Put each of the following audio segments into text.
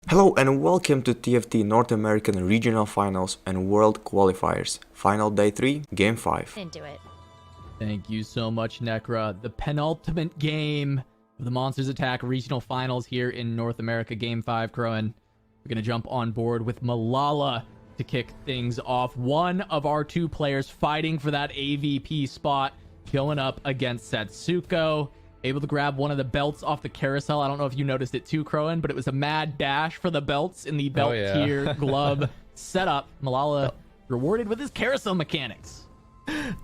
Hello and welcome to TFT North American Regional Finals and World Qualifiers. Final Day 3, Game 5. Into it. Thank you so much, Necra. The penultimate game of the Monsters Attack Regional Finals here in North America, Game 5, Crowan. We're going to jump on board with Malala to kick things off. One of our two players fighting for that AVP spot, going up against Setsuko. Able to grab one of the belts off the carousel. I don't know if you noticed it too, Crowan, but it was a mad dash for the belts in the belt tier glove setup. Malala rewarded with his carousel mechanics.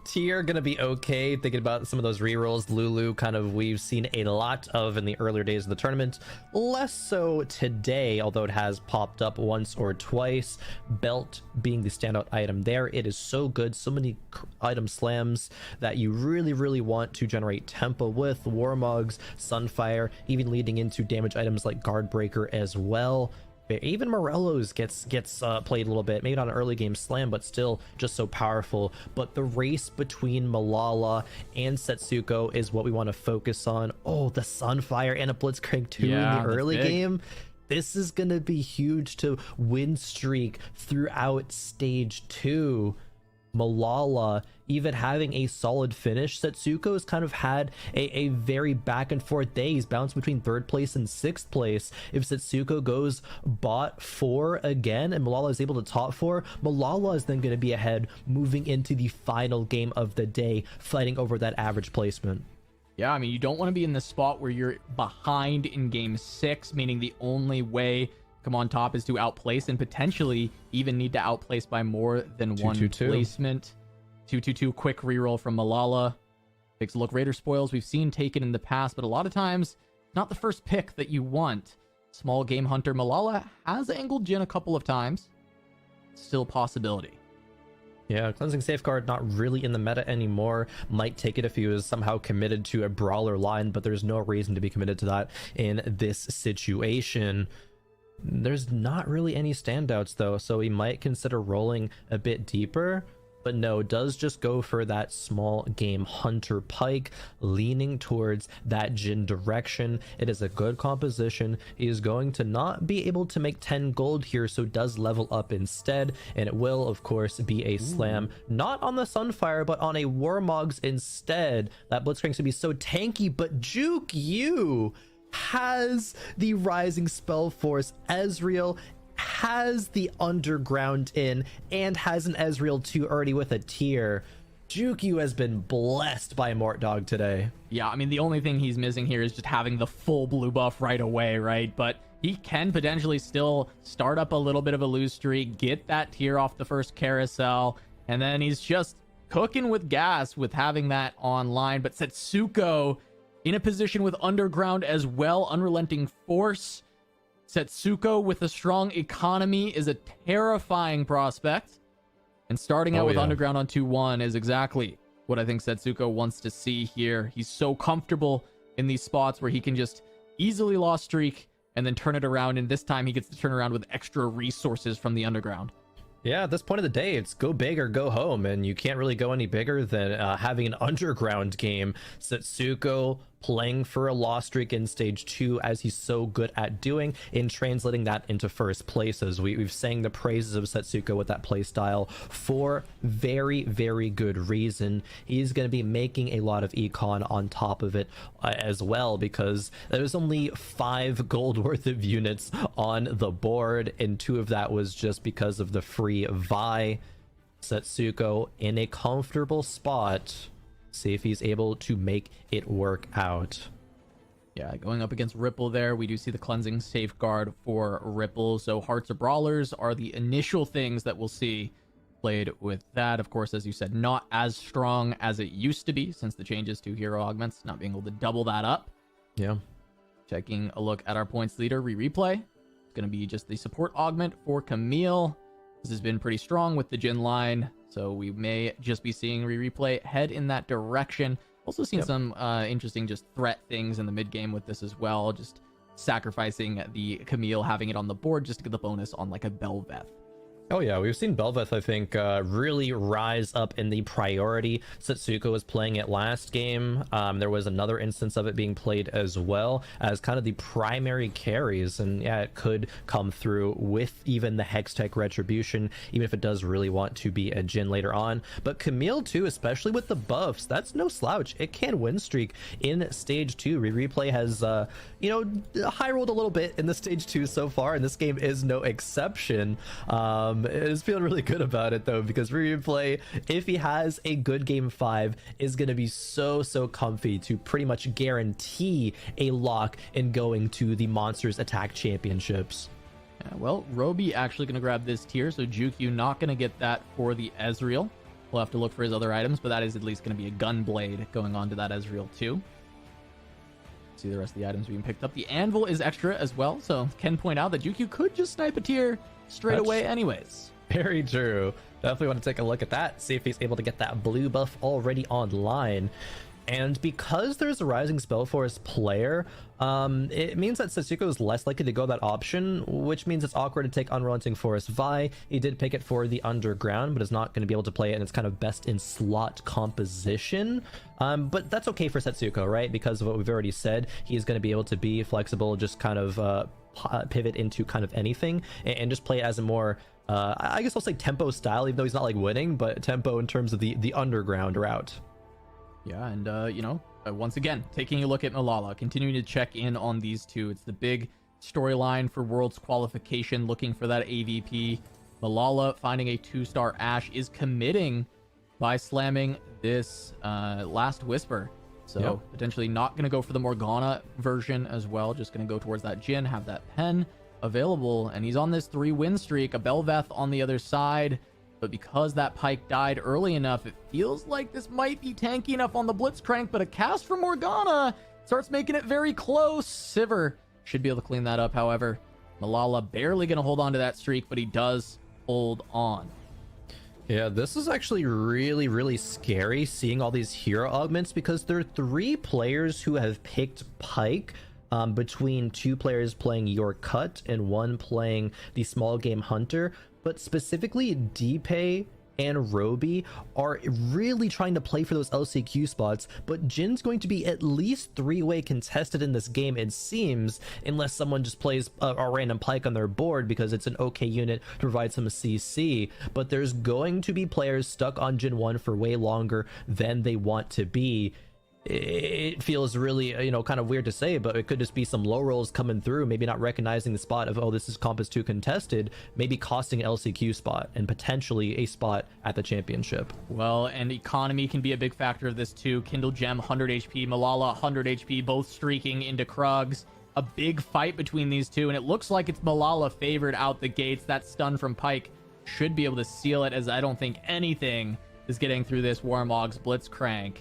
Tier gonna be okay. Thinking about some of those rerolls, Lulu kind of we've seen a lot of in the earlier days of the tournament. Less so today, although it has popped up once or twice. Belt being the standout item there. It is so good. So many item slams that you really want to generate tempo with. Warmogs, Sunfire, even leading into damage items like Guard Breaker as well. Even Morello's gets played a little bit, maybe not an early game slam, but still just so powerful. But the race between Malala and Setsuko is what we want to focus on. Oh, the Sunfire and a Blitzcrank 2 in the early game. This is going to be huge to win streak throughout stage 2. Malala even having a solid finish. Setsuko has kind of had a very back and forth day. He's bounced between 3rd place and 6th place. If Setsuko goes bot 4 again and Malala is able to top 4, Malala is then going to be ahead moving into the final game of the day, fighting over that average placement. Yeah, I mean, you don't want to be in the spot where you're behind in game 6, meaning the only way come on top is to outplace and potentially even need to outplace by more than one placement. 2-2-2 quick reroll from Malala. Takes a look. Raider spoils we've seen taken in the past, but a lot of times not the first pick that you want. Small game hunter Malala has angled Jin a couple of times. Still a possibility. Yeah, Cleansing Safeguard not really in the meta anymore. Might take it if he was somehow committed to a brawler line, but there's no reason to be committed to that in this situation. There's not really any standouts though, so he might consider rolling a bit deeper. But no, does just go for that small game hunter pike, leaning towards that Jin direction. It is a good composition. He is going to not be able to make 10 gold here, so does level up instead. And it will, of course, be a slam, not on the Sunfire, but on a Warmogs instead. That Blitzcrank should be so tanky, but Juke you has the Rising Spell Force. Ezreal has the Underground in and has an Ezreal 2 already with a tier. Jukyu has been blessed by Mort Dog today. Yeah, I mean, the only thing he's missing here is just having the full blue buff right away, right? But he can potentially still start up a little bit of a lose streak, get that tier off the first carousel, and then he's just cooking with gas with having that online. But Setsuko in a position with Underground as well, Unrelenting Force. Setsuko with a strong economy is a terrifying prospect. And starting out with Underground on 2-1 is exactly what I think Setsuko wants to see here. He's so comfortable in these spots where he can just easily lost streak and then turn it around. And this time he gets to turn around with extra resources from the Underground. Yeah, at this point of the day, it's go big or go home, and you can't really go any bigger than having an Underground game. Setsuko playing for a loss streak in stage 2, as he's so good at doing, in translating that into first places. We've sang the praises of Setsuko with that playstyle for very good reason. He's going to be making a lot of econ on top of it as well, because there's only 5 gold worth of units on the board, and 2 of that was just because of the free Vi. Setsuko in a comfortable spot. See if he's able to make it work out. Yeah, going up against Ripple there, we do see the Cleansing Safeguard for Ripple. So Hearts of Brawlers are the initial things that we'll see played with that. Of course, as you said, not as strong as it used to be since the changes to hero augments, not being able to double that up. Yeah. Checking a look at our points leader, replay. It's going to be just the support augment for Camille. This has been pretty strong with the Jin line, so we may just be seeing replay head in that direction. Also seen some interesting just threat things in the mid game with this as well, just sacrificing the Camille, having it on the board just to get the bonus on like a Belveth. Oh yeah, we've seen Belveth, I think, really rise up in the priority. Setsuko was playing it last game. There was another instance of it being played as well as kind of the primary carries, and yeah, it could come through with even the Hextech Retribution, even if it does really want to be a Jhin later on. But Camille too, especially with the buffs, that's no slouch. It can win streak in stage 2. Replay has, high rolled a little bit in the stage 2 so far, and this game is no exception. Is feeling really good about it though, because Replay, if he has a good game 5, is going to be so comfy to pretty much guarantee a lock in going to the Monsters Attack Championships. Yeah, well, Roby actually going to grab this tier, so Jukyu not going to get that for the Ezreal. We'll have to look for his other items, but that is at least going to be a Gunblade going on to that Ezreal too. See the rest of the items being picked up. The Anvil is extra as well, so can point out that Jukyu could just snipe a tier straight away anyways. Very true. Definitely want to take a look at that, see if he's able to get that blue buff already online. And because there's a Rising Spellforce player, it means that Setsuko is less likely to go that option, which means it's awkward to take Unrelenting Forest Vi. He did pick it for the Underground, but is not going to be able to play it, and it's kind of best in slot composition. But that's okay for Setsuko, right? Because of what we've already said, he's going to be able to be flexible, just kind of pivot into kind of anything, and just play it as a more, I guess I'll say tempo style, even though he's not like winning, but tempo in terms of the Underground route. Yeah, and once again, taking a look at Malala, continuing to check in on these two. It's the big storyline for Worlds qualification, looking for that AVP. Malala finding a 2-star Ashe is committing by slamming this Last Whisper. So potentially not going to go for the Morgana version as well, just going to go towards that Jhin, have that pen available, and he's on this 3-win streak. A Belveth on the other side. But because that Pyke died early enough, it feels like this might be tanky enough on the Blitzcrank, but a cast from Morgana starts making it very close. Sivir should be able to clean that up, however. Malala barely going to hold on to that streak, but he does hold on. Yeah, this is actually really scary, seeing all these hero augments, because there are 3 players who have picked Pyke, between 2 players playing Your Cut and 1 playing the Small Game Hunter. But specifically, Deepay and Roby are really trying to play for those LCQ spots, but Jin's going to be at least 3-way contested in this game, it seems, unless someone just plays a random Pyke on their board because it's an okay unit to provide some CC. But there's going to be players stuck on Jin 1 for way longer than they want to be. It feels really, kind of weird to say, but it could just be some low rolls coming through, maybe not recognizing the spot of, oh, this is Compass 2 contested, maybe costing an LCQ spot and potentially a spot at the championship. Well, and economy can be a big factor of this too. Kindle Gem, 100 HP, Malala, 100 HP, both streaking into Krugs. A big fight between these two, and it looks like it's Malala favored out the gates. That stun from Pyke should be able to seal it, as I don't think anything is getting through this Warmog's Blitzcrank.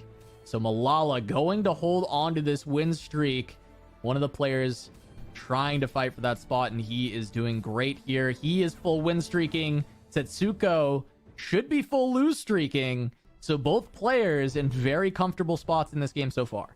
So Malala going to hold on to this win streak. One of the players trying to fight for that spot, and he is doing great here. He is full win streaking. Setsuko should be full lose streaking. So both players in very comfortable spots in this game so far.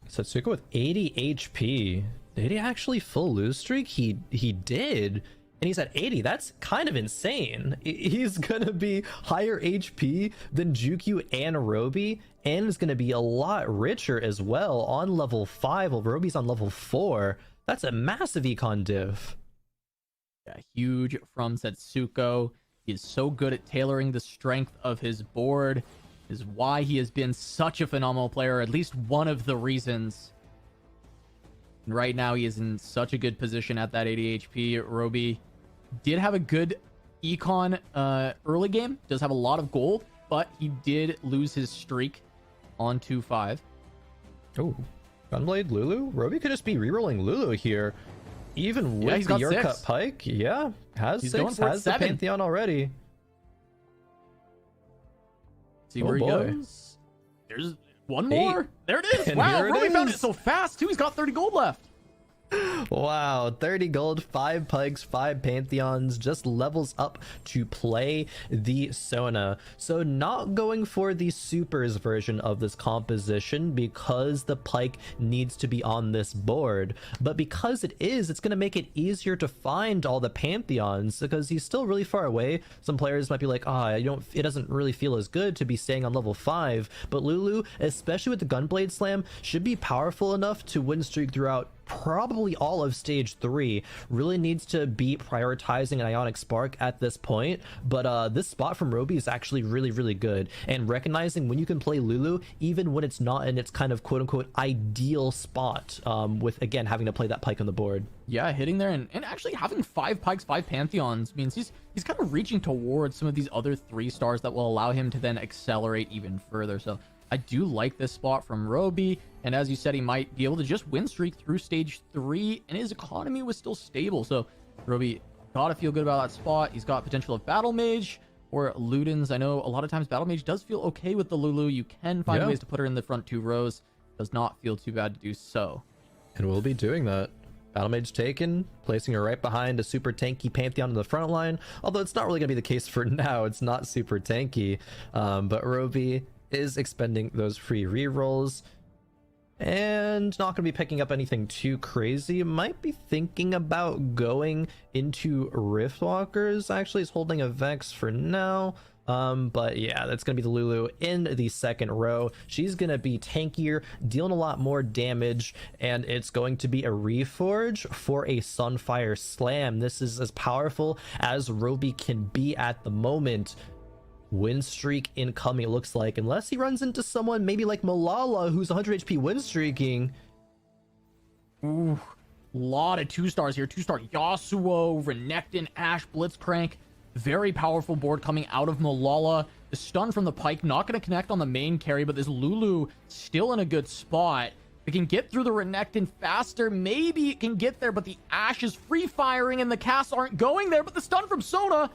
Setsuko with 80 HP. Did he actually full lose streak? He did. And he's at 80. That's kind of insane. He's gonna be higher HP than Jukyu and Roby, and is gonna be a lot richer as well on level 5 while Roby's on level 4. That's a massive econ diff. Yeah, huge from Setsuko. He is so good at tailoring the strength of his board. Is why he has been such a phenomenal player, at least one of the reasons. And right now he is in such a good position at that 80 HP. Roby did have a good econ early game, does have a lot of gold, but he did lose his streak on 2-5. Oh, Gunblade, Lulu? Roby could just be rerolling Lulu here. Even with he's the got Your 6. Cut Pyke, yeah, has He's 6, going for has 7. the Pantheon already. See Oh where boy. he goes. There's one more. 8. There it is. And Wow, here it Roby found it is. so fast too. He's got 30 gold left. Wow, 30 gold, 5 Pikes, 5 Pantheons, just levels up to play the Sona. So not going for the Supers version of this composition because the Pike needs to be on this board. But because it is, it's going to make it easier to find all the Pantheons because he's still really far away. Some players might be like, it doesn't really feel as good to be staying on level 5. But Lulu, especially with the Gunblade Slam, should be powerful enough to win streak throughout probably all of stage 3. Really needs to be prioritizing an Ionic Spark at this point, but this spot from Roby is actually really good, and recognizing when you can play Lulu even when it's not in its kind of quote-unquote ideal spot, with again having to play that Pike on the board. Yeah, hitting there and actually having 5 Pikes, 5 Pantheons means he's kind of reaching towards some of these other 3 stars that will allow him to then accelerate even further. So I do like this spot from Roby, and as you said, he might be able to just win streak through stage 3, and his economy was still stable. So Roby gotta feel good about that spot. He's got potential of Battle Mage or Ludens. I know a lot of times Battle Mage does feel okay with the Lulu. You can find ways to put her in the front 2 rows. Does not feel too bad to do so. And we'll be doing that. Battle Mage taken, placing her right behind a super tanky Pantheon in the front line, although it's not really going to be the case for now. It's not super tanky, but Roby is expending those free rerolls and not going to be picking up anything too crazy. Might be thinking about going into Riftwalkers. Actually, he's holding a Vex for now. But yeah, that's going to be the Lulu in the second row. She's going to be tankier, dealing a lot more damage, and it's going to be a Reforge for a Sunfire Slam. This is as powerful as Roby can be at the moment. Win streak incoming, it looks like, unless he runs into someone maybe like Malala, who's 100 HP win streaking. Ooh, lot of 2 stars here. 2-star Yasuo, Renekton, Ashe, Blitzcrank. Very powerful board coming out of Malala. The stun from the Pike not going to connect on the main carry, but this Lulu still in a good spot. It can get through the Renekton faster. Maybe it can get there, but the Ashe is free firing and the casts aren't going there. But the stun from Sona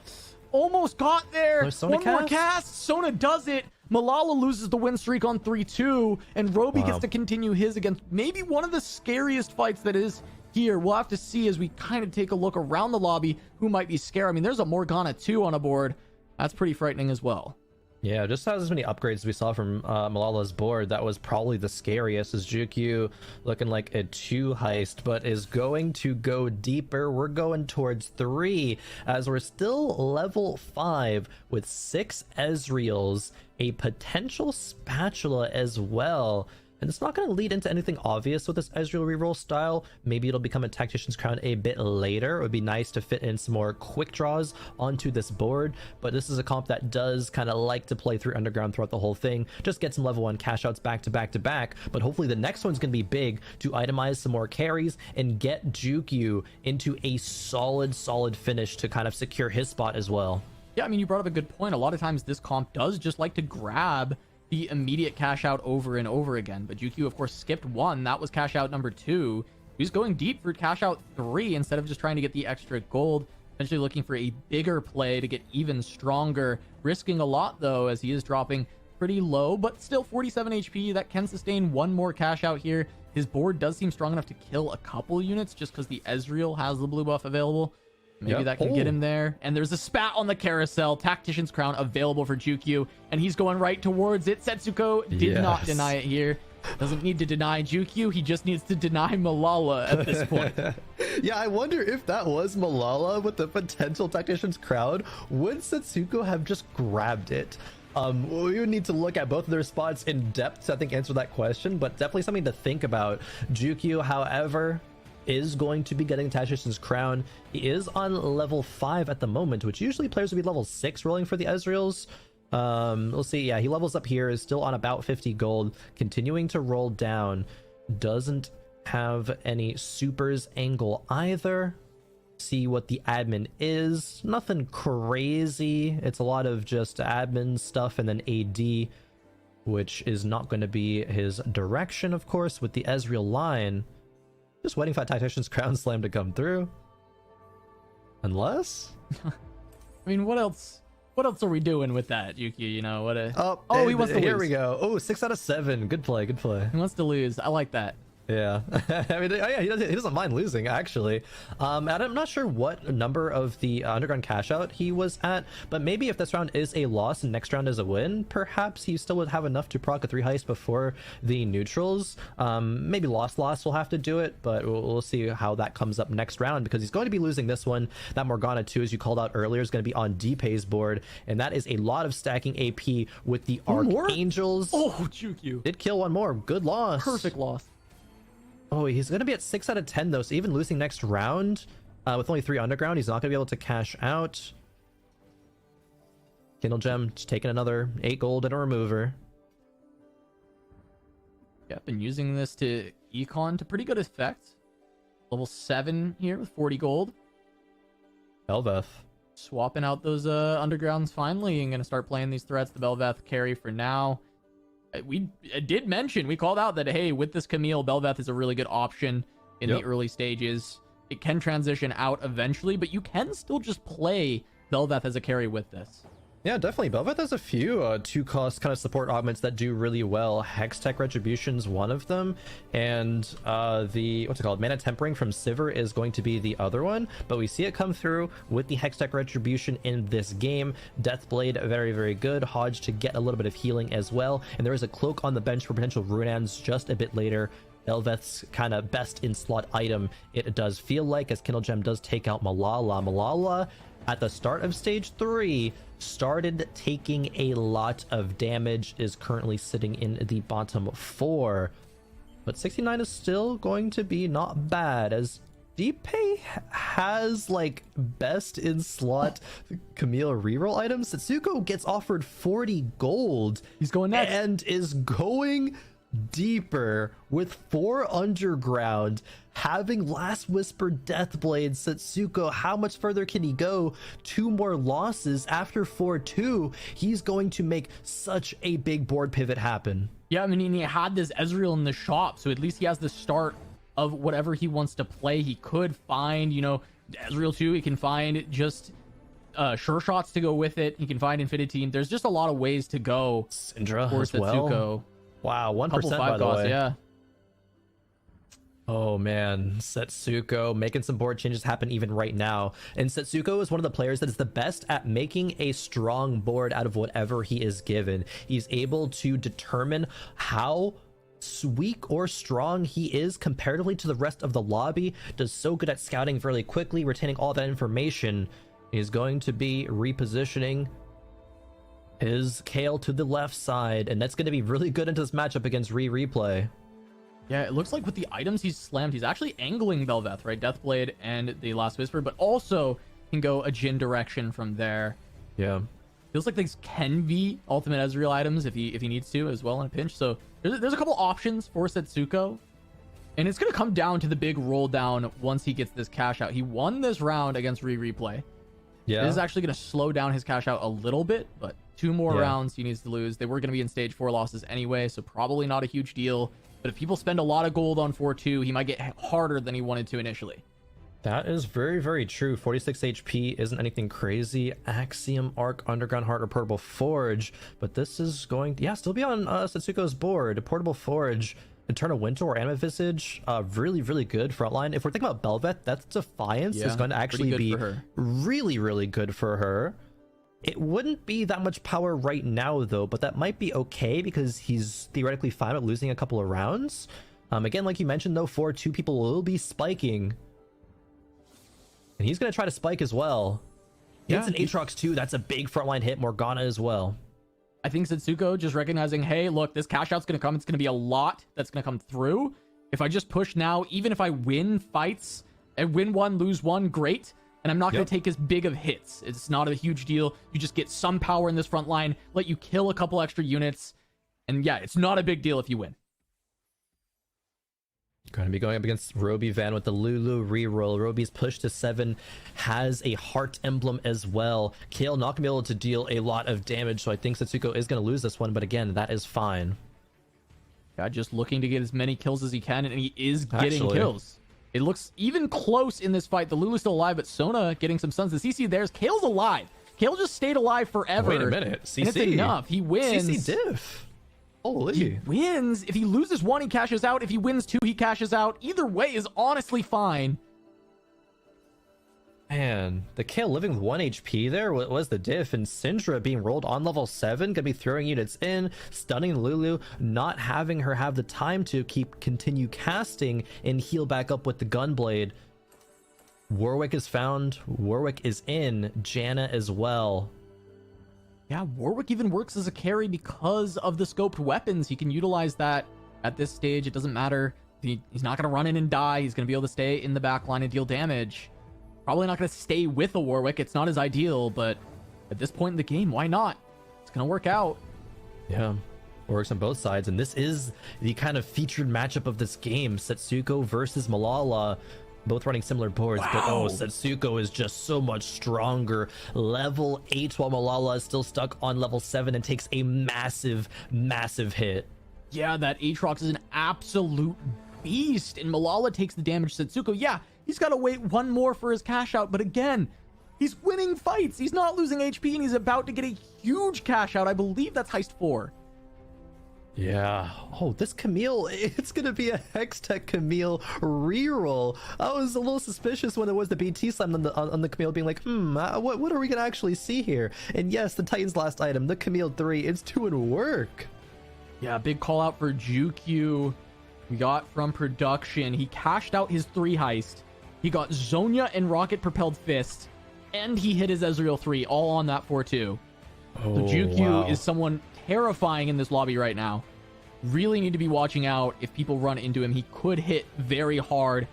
almost got there. One more cast. Sona does it. Malala loses the win streak on 3-2, and Roby gets to continue his against maybe one of the scariest fights that is here. We'll have to see as we kind of take a look around the lobby who might be scared. I mean, there's a Morgana 2 on a board. That's pretty frightening as well. Yeah, just as many upgrades we saw from Malala's board, that was probably the scariest. Is Jukyu looking like a 2 heist, but is going to go deeper. We're going towards 3, as we're still level 5 with 6 Ezreals, a potential spatula as well. And it's not going to lead into anything obvious with this Ezreal reroll style. Maybe it'll become a Tactician's Crown a bit later. It would be nice to fit in some more quick draws onto this board, but this is a comp that does kind of like to play through Underground throughout the whole thing. Just get some level 1 cash outs back to back to back, but hopefully the next one's going to be big to itemize some more carries and get Jukyu into a solid finish to kind of secure his spot as well. Yeah, I mean, you brought up a good point. A lot of times this comp does just like to grab the immediate cash out over and over again, but Jukyu of course skipped 1. That was cash out number 2. He's going deep for cash out 3 instead of just trying to get the extra gold, essentially looking for a bigger play to get even stronger, risking a lot though, as he is dropping pretty low, but still 47 HP. That can sustain 1 more cash out here. His board does seem strong enough to kill a couple units just because the Ezreal has the blue buff available. Maybe that can get him there. And there's a spat on the carousel. Tactician's Crown available for Jukyu, and he's going right towards it. Setsuko did not deny it here. Doesn't need to deny Jukyu. He just needs to deny Malala at this point. Yeah, I wonder if that was Malala with the potential Tactician's Crown. Would Setsuko have just grabbed it? We would need to look at both of their spots in depth to, I think, answer that question, but definitely something to think about. Jukyu, however, is going to be getting Tactician's Crown. He is on level 5 at the moment, which usually players would be level 6 rolling for the Ezreals. We'll see. Yeah, he levels up here, is still on about 50 gold, continuing to roll down. Doesn't have any supers angle either. See what the admin is. Nothing crazy. It's a lot of just admin stuff and then AD, which is not going to be his direction, of course, with the Ezreal line. Just waiting for that Tactician's Crown Slam to come through. Unless? I mean, what else? What else are we doing with that, Yuki? You know, he wants to lose. Here we go. Oh, 6 out of 7. Good play, good play. He wants to lose. I like that. Yeah, I mean, yeah, he doesn't mind losing actually. And I'm not sure what number of the underground cash out he was at, but maybe if this round is a loss and next round is a win, perhaps he still would have enough to proc a 3 heist before the neutrals. Maybe loss will have to do it, but we'll see how that comes up next round, because he's going to be losing this one. That Morgana 2, as you called out earlier, is going to be on Deepay's board, and that is a lot of stacking AP with the Archangels. Oh, juke you. Did kill one more. Good loss. Perfect loss. Oh, he's going to be at 6 out of 10, though, so even losing next round with only 3 underground, he's not going to be able to cash out. Kindle Gem just taking another 8 gold and a remover. Yeah, been using this to econ to pretty good effect. Level 7 here with 40 gold. Belveth. Swapping out those undergrounds finally and going to start playing these threats. The Belveth carry for now. We did mention, we called out that, hey, with this Camille, Belveth is a really good option in the early stages. It can transition out eventually, but you can still just play Belveth as a carry with this. Yeah, definitely. Belveth has a few 2-cost kind of support augments that do really well. Hextech Retribution's one of them, and the, what's it called, Mana Tempering from Sivir is going to be the other one, but we see it come through with the Hextech Retribution in this game. Deathblade, very, very good. Hodge to get a little bit of healing as well, and there is a cloak on the bench for potential Runeans just a bit later. Belveth's kind of best in slot item, it does feel like, as Kindle Gem does take out Malala. Malala, at the start of stage 3, started taking a lot of damage, is currently sitting in the bottom 4, but 69 is still going to be not bad, as Deepay has like best in slot Camille reroll items. Setsuko gets offered 40 gold. He's going next and is going deeper with 4 underground, having Last Whisper Deathblade. Setsuko, how much further can he go? 2 more losses after 4-2. He's going to make such a big board pivot happen. Yeah, I mean, he had this Ezreal in the shop, so at least he has the start of whatever he wants to play. He could find, you know, Ezreal 2, he can find just sure shots to go with it. He can find Infinity Team. There's just a lot of ways to go Syndra for as Setsuko. Well. Wow, 1% by the way. Yeah. Oh man, Setsuko making some board changes happen even right now. And Setsuko is one of the players that is the best at making a strong board out of whatever he is given. He's able to determine how weak or strong he is comparatively to the rest of the lobby. Does so good at scouting fairly quickly, retaining all that information. He's going to be repositioning his Kale to the left side, and that's going to be really good into this matchup against Replay. Yeah, it looks like with the items he's slammed, he's actually angling Belveth, right? Deathblade and the Last Whisper, but also can go a Jhin direction from there. Yeah. Feels like these can be ultimate Ezreal items if he needs to as well in a pinch. So there's a couple options for Setsuko, and it's going to come down to the big roll down once he gets this cash out. He won this round against Replay. Yeah. This is actually going to slow down his cash out a little bit, but 2 more rounds he needs to lose. They were going to be in stage 4 losses anyway, so probably not a huge deal. But if people spend a lot of gold on 4-2, he might get harder than he wanted to initially. That is very, very true. 46 HP isn't anything crazy. Axiom, Arc, Underground Heart, or Portable Forge. But this is going to, still be on Setsuko's board. Portable Forge, Eternal Winter, or Animate Visage. Really, really good frontline. If we're thinking about Belveth, that's Defiance is going to actually be really, really good for her. It wouldn't be that much power right now, though, but that might be okay because he's theoretically fine with losing a couple of rounds. Again, like you mentioned, though, 4-2 people will be spiking. And he's going to try to spike as well. It's an Aatrox too. That's a big frontline hit. Morgana as well. I think Setsuko just recognizing, hey, look, this cash out's going to come. It's going to be a lot that's going to come through. If I just push now, even if I win fights and win 1, lose 1, great. And I'm not going to take as big of hits. It's not a huge deal. You just get some power in this front line, let you kill a couple extra units. And yeah, it's not a big deal if you win. Going to be going up against Roby Van with the Lulu reroll. Roby's push to 7 has a heart emblem as well. Kale not going to be able to deal a lot of damage, so I think Setsuko is going to lose this one, but again, that is fine. Yeah, just looking to get as many kills as he can, and he is getting kills. It looks even close in this fight. The Lulu's still alive, but Sona getting some stuns. The CC there's Kale's alive. Kale just stayed alive forever. Wait a minute. CC. And it's enough. He wins. CC diff. Holy. He wins. If he loses 1, he cashes out. If he wins 2, he cashes out. Either way is honestly fine. Man, the Kale living with 1 HP there. What was the diff? And Syndra being rolled on level 7, gonna be throwing units in, stunning Lulu, not having her have the time to continue casting and heal back up with the Gunblade. Warwick is found. Warwick is in. Janna as well. Yeah, Warwick even works as a carry because of the scoped weapons. He can utilize that at this stage. It doesn't matter. He's not going to run in and die. He's going to be able to stay in the back line and deal damage. Probably not going to stay with a Warwick. It's not as ideal, but at this point in the game, why not? It's going to work out. Yeah, works on both sides. And this is the kind of featured matchup of this game. Setsuko versus Malala. Both running similar boards, but oh, Setsuko is just so much stronger. Level 8 while Malala is still stuck on level 7 and takes a massive, massive hit. Yeah, that Aatrox is an absolute beast, and Malala takes the damage. Setsuko, yeah, he's got to wait 1 more for his cash out, but again, he's winning fights. He's not losing HP, and he's about to get a huge cash out. I believe that's Heist 4. Yeah. Oh, this Camille, it's going to be a Hextech Camille reroll. I was a little suspicious when it was the BT slam on the Camille being like, what are we going to actually see here? And yes, the Titan's last item, the Camille 3, it's doing work. Yeah, big call out for Jukyu. We got from production. He cashed out his 3 heist. He got Zonya and Rocket Propelled Fist, and he hit his Ezreal 3, all on that 4-2. Oh, So Jukyu wow. is someone terrifying in this lobby right now. Really need to be watching out. If people run into him, he could hit very hard,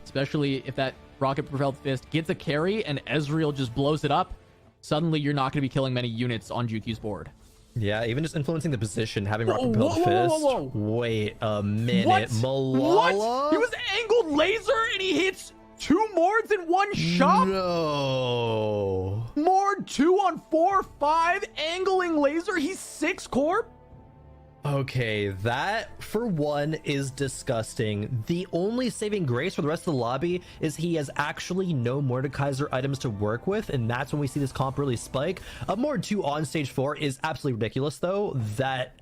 especially if that Rocket Propelled Fist gets a carry and Ezreal just blows it up. Suddenly, you're not going to be killing many units on Jukyu's board. Yeah, even just influencing the position, having Rocket Whoa, Propelled whoa, Fist. whoa, whoa. Wait a minute. What? Malala? What? He was angled laser and he hits 2 Mords in 1 shot? No. Mord 2 on 4, 5, angling laser. He's 6 corp. Okay, that for one is disgusting. The only saving grace for the rest of the lobby is he has actually no Mordekaiser items to work with, and that's when we see this comp really spike. A Mord 2 on stage 4 is absolutely ridiculous, though. That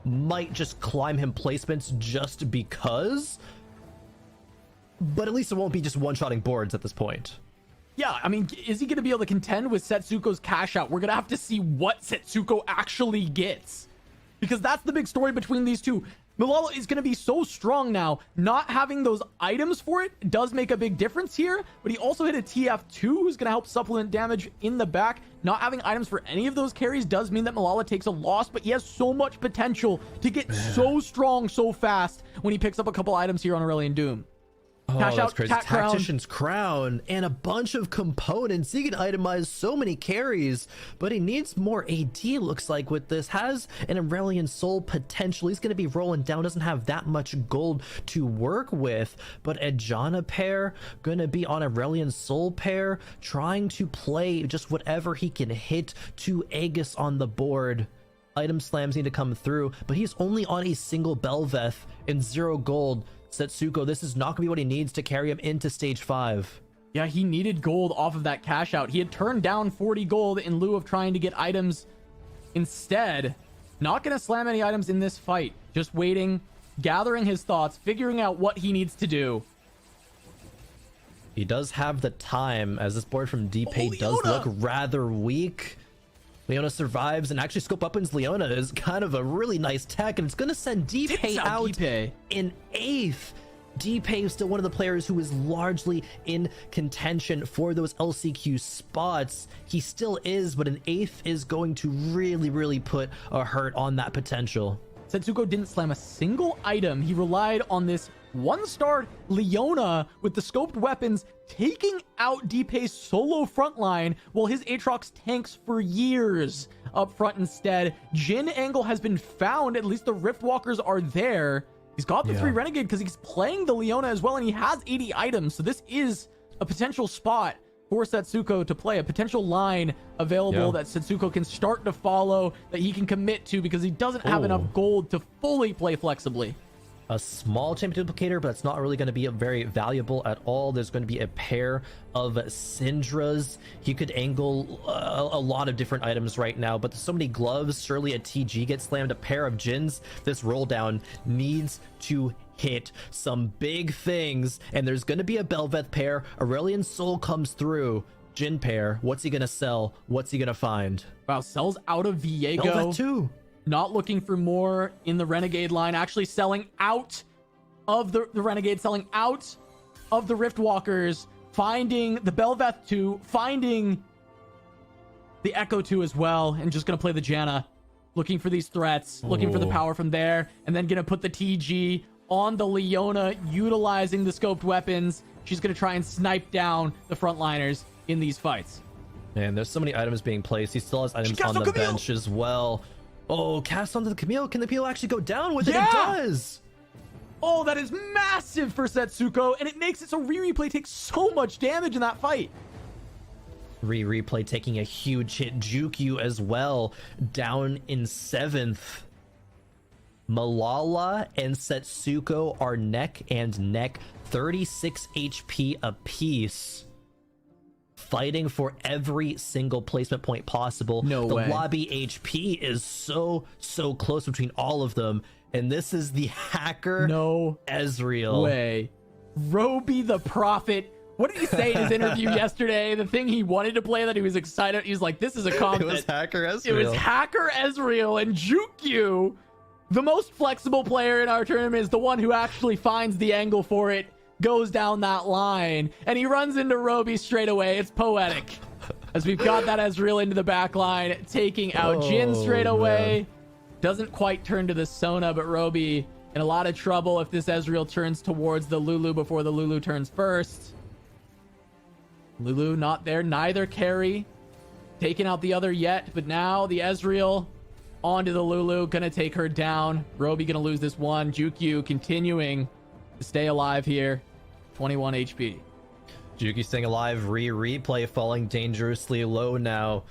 might just climb him placements just because. But at least it won't be just one-shotting boards at this point. Yeah, I mean, is he going to be able to contend with Setsuko's cash out? We're going to have to see what Setsuko actually gets. Because that's the big story between these two. Malala is going to be so strong now. Not having those items for it does make a big difference here. But he also hit a TF2 who's going to help supplement damage in the back. Not having items for any of those carries does mean that Malala takes a loss. But he has so much potential to get so strong so fast when he picks up a couple items here on Aurelion Doom. Oh, Cash that's out, crazy. Cat Crown. Tactician's Crown and a bunch of components. He can itemize so many carries, but he needs more AD, looks like, with this. Has an Aurelion Soul potential. He's going to be rolling down, doesn't have that much gold to work with, but a Janna pair, going to be on Aurelion Soul pair, trying to play just whatever he can hit to Aegis on the board. Item slams need to come through, but he's only on a single Belveth and 0 gold. Setsuko, this is not going to be what he needs to carry him into stage 5. Yeah, he needed gold off of that cash out. He had turned down 40 gold in lieu of trying to get items instead. Not going to slam any items in this fight. Just waiting, gathering his thoughts, figuring out what he needs to do. He does have the time, as this board from DPay does Leona! look rather weak. Leona survives, and actually Scope Weapons Leona is kind of a really nice tech, and it's going to send DPay out DPay. in 8th. DPay is still one of the players who is largely in contention for those LCQ spots. He still is, but an 8th is going to really, really put a hurt on that potential. Setsuko didn't slam a single item. He relied on this 1-star Leona with the scoped weapons taking out DPay's solo frontline while his Aatrox tanks for years up front instead. Jhin angle has been found. At least the Riftwalkers are there. He's got the 3 Renegade because he's playing the Leona as well, and he has 80 items. So this is a potential spot for Setsuko to play, a potential line available that Setsuko can start to follow, that he can commit to because he doesn't have enough gold to fully play flexibly. a small champion duplicator, but it's not really going to be very valuable at all. There's going to be a pair of Syndras. He could angle a lot of different items right now, but there's so many gloves. Surely a TG gets slammed, a pair of Jins. This roll down needs to hit some big things, and there's going to be a Belveth pair. Aurelian Soul comes through. Jin pair. What's he going to sell? What's he going to find? Wow, sells out of Viego. Belveth too. Not looking for more in the Renegade line, actually selling out of the Renegade, selling out of the Riftwalkers, finding the Belveth 2, finding the Echo 2 as well, and just going to play the Janna, looking for these threats, looking for the power from there, and then going to put the TG on the Leona, utilizing the scoped weapons. She's going to try and snipe down the frontliners in these fights. Man, there's so many items being placed. He still has items on the bench as well. Oh, cast onto the Camille. Can the Camille actually go down with it? It does. Oh, that is massive for Setsuko, and it makes it so Replay takes so much damage in that fight. Replay taking a huge hit. Jukyu as well, down in 7th. Malala and Setsuko are neck and neck, 36 HP apiece. Fighting for every single placement point possible. No way. The lobby HP is so close between all of them. And this is the hacker Ezreal. Way. Roby the Prophet. What did he say in his interview yesterday? The thing he wanted to play that he was excited. He was like, this is a comp. It was hacker Ezreal. It was hacker Ezreal, and Jukyu, the most flexible player in our tournament, is the one who actually finds the angle for it, goes down that line, and he runs into Roby straight away. It's poetic. As we've got that Ezreal into the back line, taking out Jin straight away. Doesn't quite turn to the Sona, but Roby in a lot of trouble if this Ezreal turns towards the Lulu before the Lulu turns first. Lulu not there, neither carry. Taking out the other yet, but now the Ezreal onto the Lulu, gonna take her down. Roby gonna lose this one. Jukyu continuing to stay alive here. 21 HP. Juki staying alive. Replay falling dangerously low now.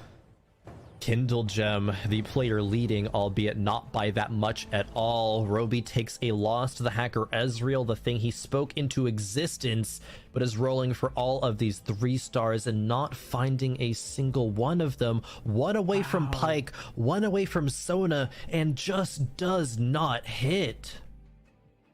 Kindle Gem, the player leading, albeit not by that much at all. Roby takes a loss to the hacker Ezreal, the thing he spoke into existence, but is rolling for all of these 3 stars and not finding a single one of them. One away from Pyke, one away from Sona, and just does not hit.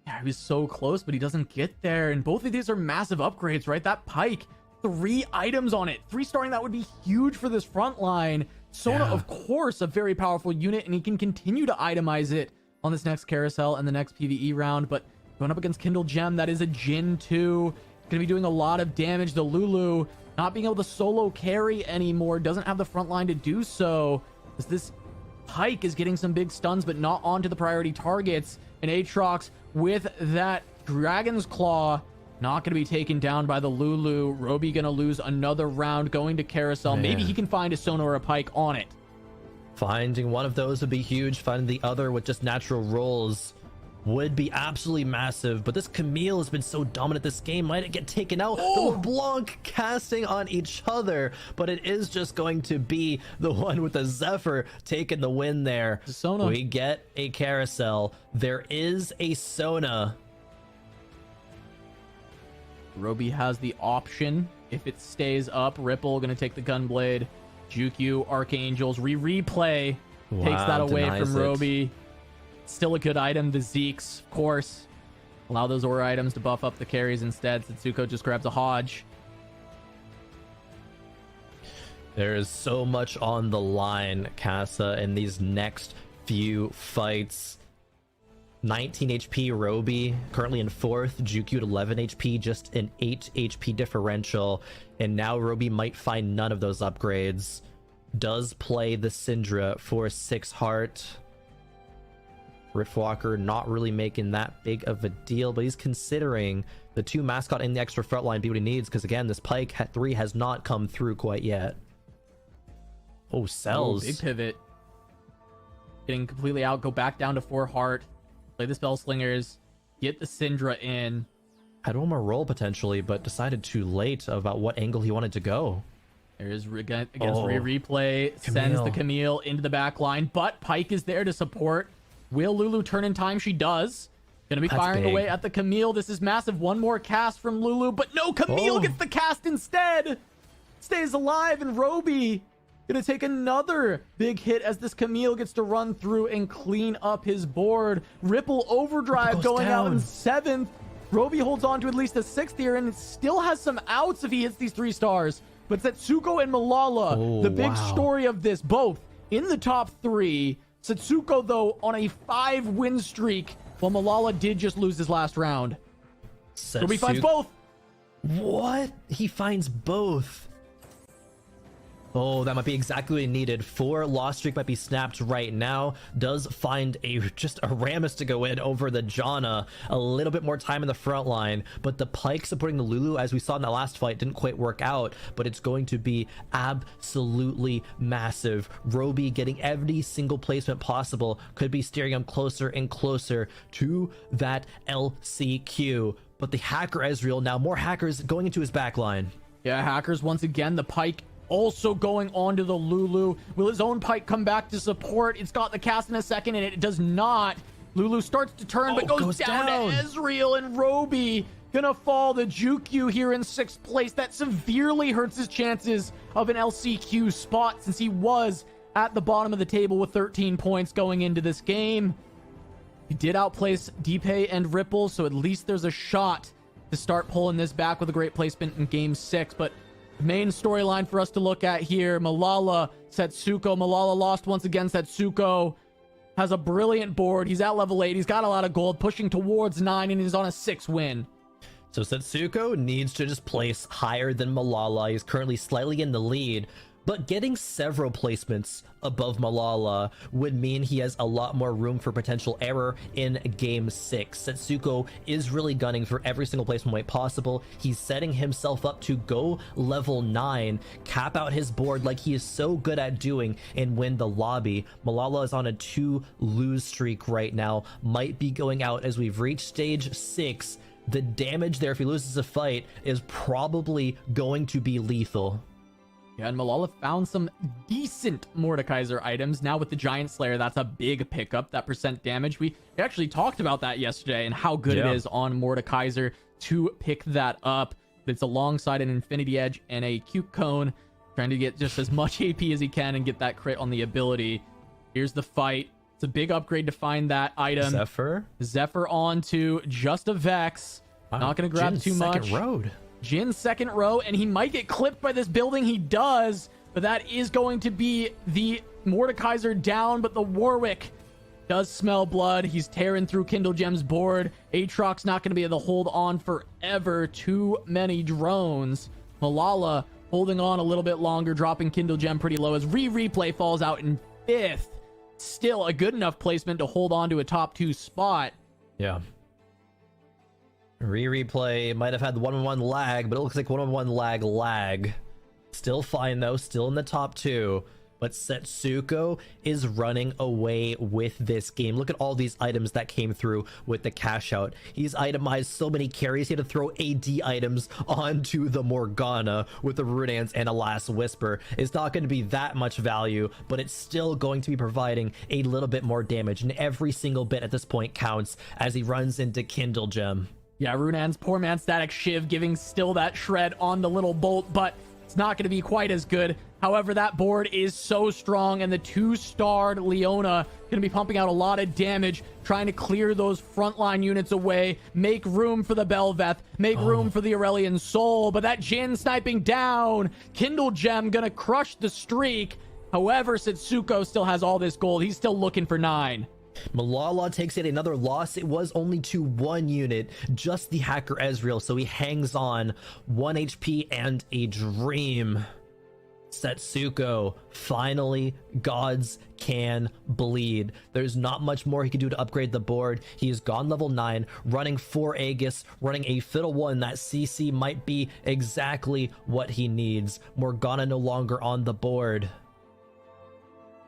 Yeah, he was so close, but he doesn't get there. And both of these are massive upgrades, right? That Pyke, 3 items on it. 3-starring that would be huge for this front line. Sona, of course, a very powerful unit, and he can continue to itemize it on this next carousel and the next PvE round. But going up against Kindle Gem, that is a Jin 2. Going to be doing a lot of damage. The Lulu not being able to solo carry anymore. Doesn't have the front line to do so. As this Pyke is getting some big stuns, but not onto the priority targets. And Aatrox with that Dragon's Claw, not going to be taken down by the Lulu. Roby going to lose another round going to Carousel. Man. Maybe he can find a Sona or a Pyke on it. Finding one of those would be huge. Finding the other with just natural rolls would be absolutely massive. But this Camille has been so dominant this game. Might it get taken out? The LeBlanc casting on each other. But it is just going to be the one with the Zephyr taking the win there. Sona. We get a Carousel. There is a Sona. Roby has the option. If it stays up, Ripple going to take the Gunblade. Jukyu, Archangels, replay takes that away from Roby. Still a good item. The Zeeks, of course. Allow those aura items to buff up the carries instead. Setsuko just grabs a Hodge. There is so much on the line, Casa, in these next few fights. 19 HP Roby, currently in 4th. Jukyu at 11 HP, just an 8 HP differential. And now Roby might find none of those upgrades. Does play the Syndra for 6 heart. Riftwalker not really making that big of a deal, but he's considering the 2 mascot and the extra frontline be what he needs, because again, this Pyke 3 has not come through quite yet. Oh, sells. Big pivot. Getting completely out, go back down to 4 heart. Play the Spell Slingers, get the Syndra in. Had one more roll potentially, but decided too late about what angle he wanted to go. There's against replay, sends the Camille into the back line, but Pyke is there to support. Will Lulu turn in time? She does. Gonna be That's firing big. away at the Camille. This is massive. One more cast from Lulu, but no, Camille gets the cast instead. Stays alive, and Roby gonna take another big hit as this Camille gets to run through and clean up his board. Ripple Overdrive going out in 7th. Roby holds on to at least a 6th here and still has some outs if he hits these 3 stars. But Setsuko and Malala, the big story of this, both in the top 3. Setsuko, though, on a 5-win streak, while Malala did just lose his last round. Roby finds both. What? He finds both. Oh, that might be exactly what he needed. 4 loss streak might be snapped right now. Does find just a Rammus to go in over the Janna. A little bit more time in the front line, but the Pyke supporting the Lulu, as we saw in that last fight, didn't quite work out, but it's going to be absolutely massive. Roby getting every single placement possible could be steering him closer and closer to that LCQ. But the hacker Ezreal, now more hackers going into his backline. Yeah, hackers once again. The Pyke also going on to the Lulu. Will his own Pyke come back to support? It's got the cast in a second, and it does not. Lulu starts to turn, but goes down to Ezreal, and Roby gonna fall. The Jukyu here in 6th place. That severely hurts his chances of an LCQ spot, since he was at the bottom of the table with 13 points going into this game. He did outplace Deepay and Ripple, so at least there's a shot to start pulling this back with a great placement in game 6. But the main storyline for us to look at here, Malala, Setsuko. Malala lost once again. Setsuko has a brilliant board. He's at level 8. He's got a lot of gold, pushing towards 9, and he's on a 6 win. So Setsuko needs to just place higher than Malala. He's currently slightly in the lead, but getting several placements above Malala would mean he has a lot more room for potential error in game 6. Setsuko is really gunning for every single placement way possible. He's setting himself up to go level 9, cap out his board like he is so good at doing, and win the lobby. Malala is on a 2-lose streak right now, might be going out as we've reached stage 6. The damage there, if he loses a fight, is probably going to be lethal. Yeah, and Malala found some decent Mordekaiser items. Now with the Giant Slayer, that's a big pickup, that percent damage. We actually talked about that yesterday and how good it is on Mordekaiser to pick that up. It's alongside an Infinity Edge and a Cute Cone, trying to get just as much AP as he can and get that crit on the ability. Here's the fight. It's a big upgrade to find that item. Zephyr on to just a Vex. Wow. Not going to grab too much. Jin's 2nd row, and he might get clipped by this building. He does, but that is going to be the Mordekaiser down, but the Warwick does smell blood. He's tearing through Kindle Gem's board. Aatrox's not going to be able to hold on forever. Too many drones. Malala holding on a little bit longer, dropping Kindle Gem pretty low as Replay falls out in 5th. Still a good enough placement to hold on to a top 2 spot. Yeah. Replay might have had 1-on-1 lag, but it looks like 1-on-1 lag. Still fine though, still in the top 2. But Setsuko is running away with this game. Look at all these items that came through with the cash out. He's itemized so many carries. He had to throw AD items onto the Morgana with the Runeans and a Last Whisper. It's not going to be that much value, but it's still going to be providing a little bit more damage. And every single bit at this point counts as he runs into Kindle Gem. Yeah, Runan's poor man Static Shiv giving still that shred on the little bolt, but it's not going to be quite as good. However, that board is so strong, and the 2-starred Leona going to be pumping out a lot of damage, trying to clear those frontline units away, make room for the Belveth, make room for the Aurelian Soul. But that Jin sniping down, Kindle Gem going to crush the streak. However, Setsuko still has all this gold. He's still looking for 9. Malala takes yet another loss. It was only to 1 unit, just the hacker Ezreal, so he hangs on. 1 HP and a dream. Setsuko, finally, gods can bleed. There's not much more he can do to upgrade the board. He has gone level 9, running 4 Aegis, running a Fiddle 1. That CC might be exactly what he needs. Morgana no longer on the board.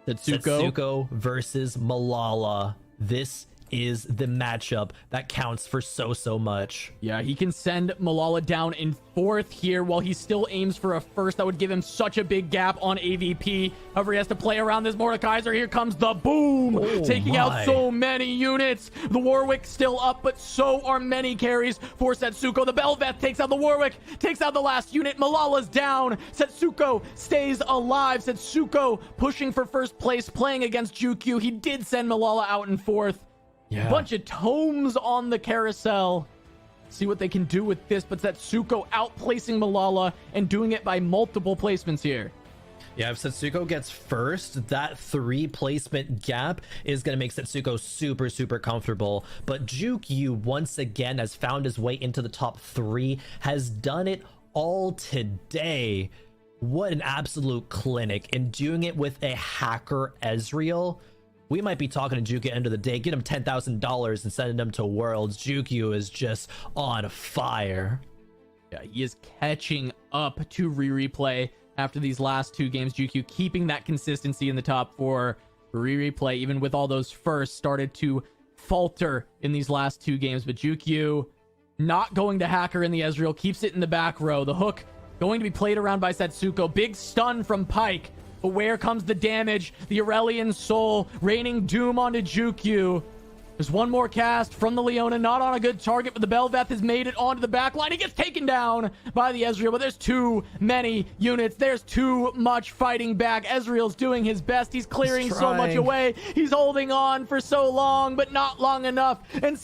Setsuko versus Malala. This is the matchup that counts for so much. Yeah, he can send Malala down in 4th here while he still aims for a 1st. That would give him such a big gap on AVP. However, he has to play around this Mordekaiser. Here comes the boom, taking out so many units. The Warwick still up, but so are many carries for Setsuko. The Belveth takes out the Warwick, takes out the last unit. Malala's down. Setsuko stays alive. Setsuko pushing for 1st place, playing against Jukyu. He did send Malala out in 4th. Yeah. Bunch of tomes on the carousel. See what they can do with this, but Setsuko outplacing Malala and doing it by multiple placements here. Yeah, if Setsuko gets 1st, that 3 placement gap is going to make Setsuko super comfortable. But Jukyu, once again, has found his way into the top 3, has done it all today. What an absolute clinic. And doing it with a hacker Ezreal. We might be talking to Jukyu at the end of the day. Get him $10,000 and sending him to Worlds. Jukyu is just on fire. Yeah, he is catching up to replay after these last 2 games. Jukyu keeping that consistency in the top 4. Replay, even with all those firsts, started to falter in these last 2 games. But Jukyu not going to hacker in the Ezreal, keeps it in the back row. The hook going to be played around by Setsuko. Big stun from Pyke. But where comes the damage? The Aurelion Soul raining doom onto Jukyu. There's one more cast from the Leona, not on a good target, but the Belveth has made it onto the back line. He gets taken down by the Ezreal, but there's too many units. There's too much fighting back. Ezreal's doing his best. He's clearing so much away. He's holding on for so long, but not long enough. And